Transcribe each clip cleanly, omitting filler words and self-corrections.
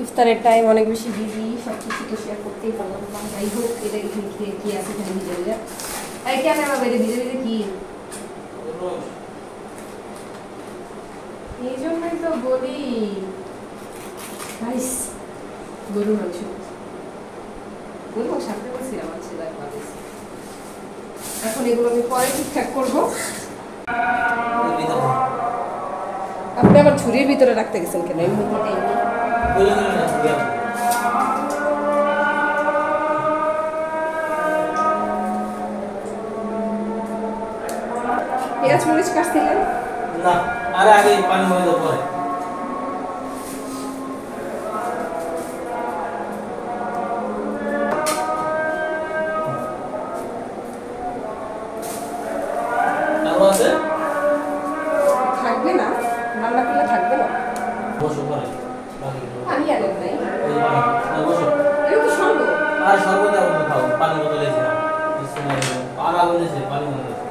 ইফতারের টাইম অনেক বেশি বিজি, সব কিছু তো শেয়ার করতেই পারলাম না। যাই হোক, এটা এখানে কি আছে এখানে ভিজে ভিজে, এই কেন বাবা এটা ভিজে ভিজে কি? এই জন্যই তো বলি গাইস, গরু মাংস গরু মাংস সাথে বলছিলাম আমার ছেলে বাদিস। এখন এগুলো আমি পরে ঠিকঠাক করবো। আপনি আবার ঝুড়ির ভিতরে রাখতে গেছেন কেন? এমনি পেঁয়াজ মরিচ কাটছিলেন না? আরে আগে পানি মরে দাও পরে। থাকবে না, রান্না করলে থাকবে না। বসো পরে পানি আনেন নাই? বসো। এটা তো শরবত। আর শরবত এখন খাও, পানি বোতল এসে আর আগুন এসে পানি মরে গেছে।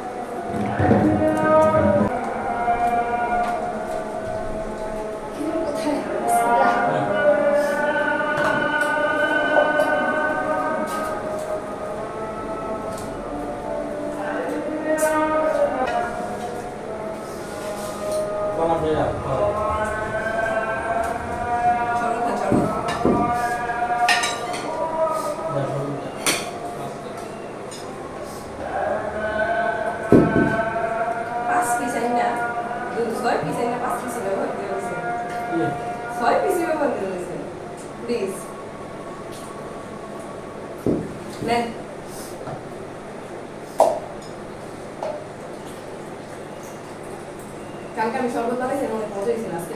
কালকে আমি শরবত বানাইছি, অনেক মজা হয়েছিল। আজকে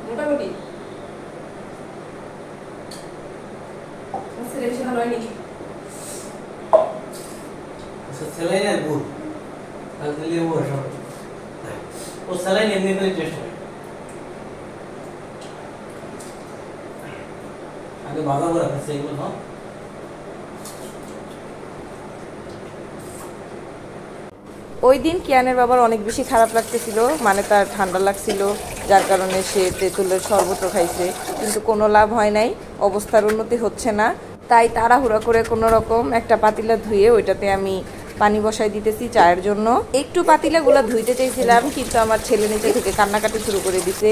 মোটামুটি বেশি ভালো হয়নি। স্যালাইন আর গুড় আর দিলে ও স্যালাইন এমনি করে টেস্ট হয়। আগে ভালো করে রাখছে এগুলো না। ওই দিন কিয়ানের বাবার অনেক বেশি খারাপ লাগতেছিল, মানে তার ঠান্ডা লাগছিল, যার কারণে সে তেঁতুলের শরবত খাইছে, কিন্তু কোনো লাভ হয় নাই, অবস্থার উন্নতি হচ্ছে না। তাই তাড়াহুড়া করে কোনো রকম একটা পাতিলা ধুয়ে ওইটাতে আমি পানি বসাই দিতেছি চায়ের জন্য। একটু পাতিলাগুলো ধুইতে চাইছিলাম, কিন্তু আমার ছেলে নিচে থেকে কান্নাকাটি শুরু করে দিছে,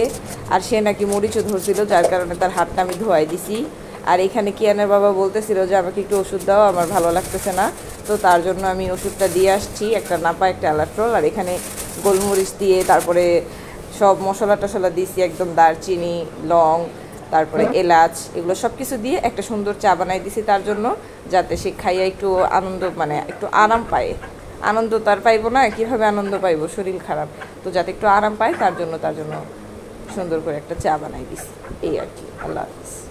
আর সে নাকি মরিচও ধরছিল, যার কারণে তার হাতটা আমি ধোয়াই দিছি। আর এখানে কিয়ানের বাবা বলতেছিল যে আমাকে একটু ওষুধ দাও, আমার ভালো লাগতেছে না। তো তার জন্য আমি ওষুধটা দিয়ে আসছি, একটা নাপা একটা অ্যালাট্রল, আর এখানে গোলমরিচ দিয়ে তারপরে সব মশলা টশলা দিয়েছি, একদম দারচিনি, লং, তারপরে এলাচ, এগুলো সব কিছু দিয়ে একটা সুন্দর চা বানাই দিছি তার জন্য, যাতে সে খাইয়া একটু আনন্দ, মানে একটু আরাম পায়। আনন্দ তার পাইবো না, কীভাবে আনন্দ পাইবো, শরীর খারাপ, তো যাতে একটু আরাম পায় তার জন্য সুন্দর করে একটা চা বানাই দিছি, এই আর কি। আল্লাহ হাফিজ।